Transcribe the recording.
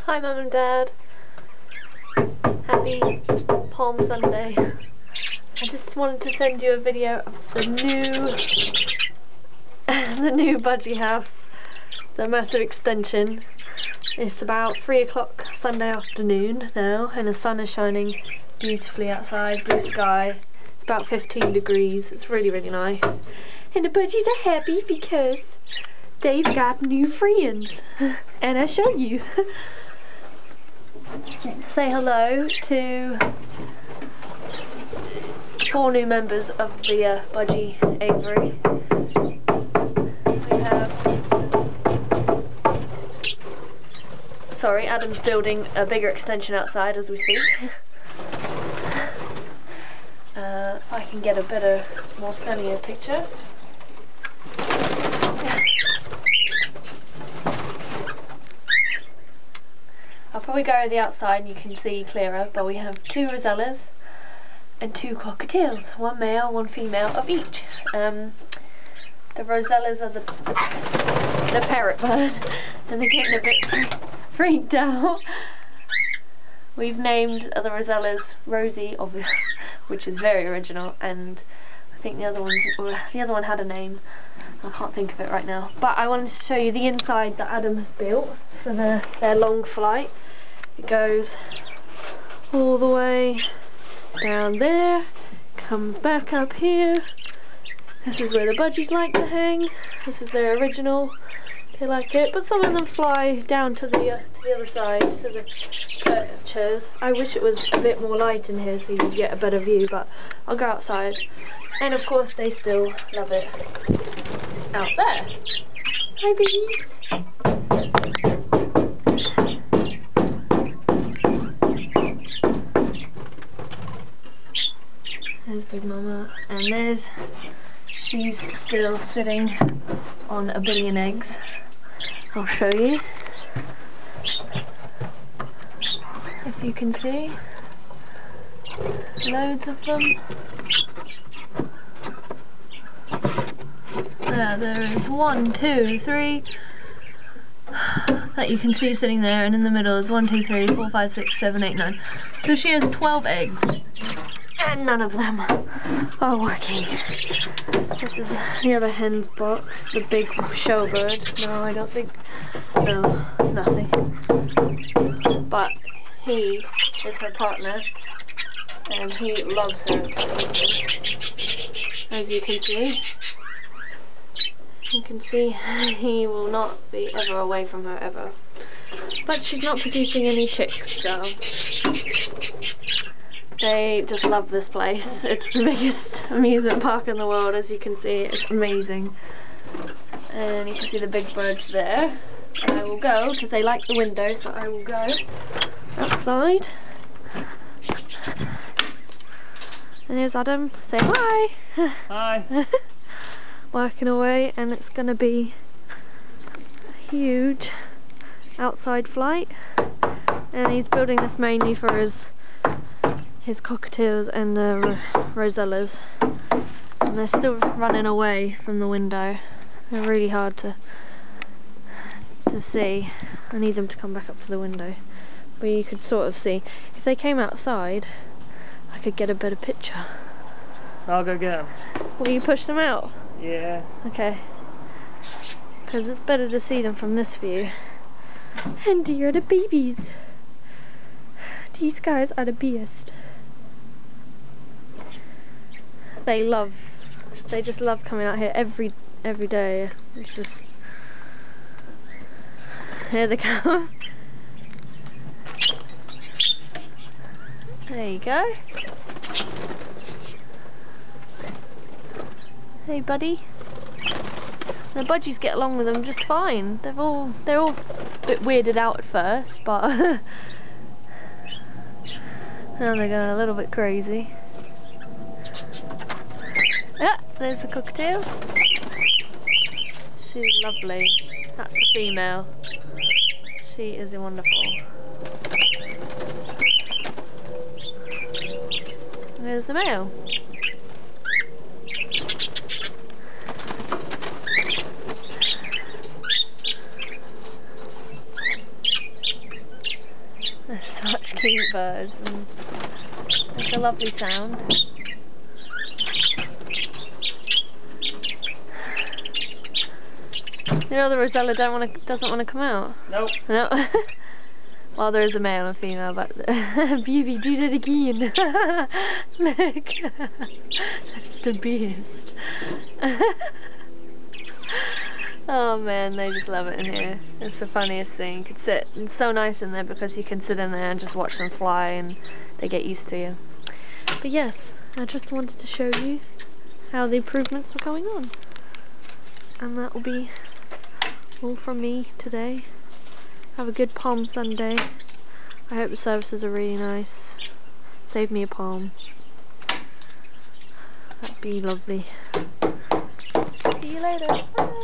Hi Mum and Dad. Happy Palm Sunday. I just wanted to send you a video of the new budgie house, the massive extension. It's about 3 o'clock Sunday afternoon now and the sun is shining beautifully outside, blue sky. It's about 15 degrees, it's really nice. And the budgies are happy because they've got new friends. And I'll show you. Say hello to 4 new members of the Budgie Aviary. We have... Sorry, Adam's building a bigger extension outside as we speak. If I can get a better, more sunnier picture. I'll probably go to the outside and you can see clearer, but we have 2 rosellas and 2 cockatiels, 1 male, 1 female of each. The rosellas are the parrot bird, and they're getting a bit freaked out. We've named the rosellas Rosie, which is very original, and I think the other one had a name. I can't think of it right now. But I wanted to show you the inside that Adam has built for their long flight. It goes all the way down there, comes back up here. This is where the budgies like to hang. This is their original. They like it, but some of them fly down to the other side, to the chairs. I wish it was a bit more light in here so you could get a better view, but I'll go outside. And of course they still love it out there. Hi babies! There's Big Mama, and she's still sitting on a billion eggs. I'll show you. If you can see. Loads of them. There is 1, 2, 3 that you can see sitting there, and in the middle is 1, 2, 3, 4, 5, 6, 7, 8, 9. So she has 12 eggs. And none of them are working. This is the other hen's box, the big showbird. No, I don't think, no, nothing. But he is her partner, and he loves her, as you can see. You can see he will not be ever away from her ever. But she's not producing any chicks, so they just love this place. It's the biggest amusement park in the world, as you can see. It's amazing. And you can see the big birds there. And I will go, because they like the window, so I will go outside. And here's Adam. Say hi! Hi! Working away, and it's going to be a huge outside flight. And he's building this mainly for his cockatiels and the rosellas, and they're still running away from the window. They're really hard to see. I need them to come back up to the window, but you could sort of see. If they came outside, I could get a better picture. I'll go get them. Will you push them out? Yeah. Okay. Because it's better to see them from this view. And here are the babies. These guys are the best. They just love coming out here every day. It's just, here they come. There you go. Hey buddy. The budgies get along with them just fine. They're all a bit weirded out at first, but now they're going a little bit crazy. Yeah, there's the cockatiel. She's lovely. That's the female. She is wonderful. There's the male. They're such cute birds, and it's a lovely sound. You know the Rosella doesn't want to come out? Nope. No. Well, there is a male and female, but Beauty, do that again. Look, that's the beast. Oh man, they just love it in here. It's the funniest thing. You could sit. It's so nice in there because you can sit in there and just watch them fly, and they get used to you. But yes, I just wanted to show you how the improvements were going on, and that will be all from me today. Have a good Palm Sunday. I hope the services are really nice. Save me a palm. That'd be lovely. See you later. Bye.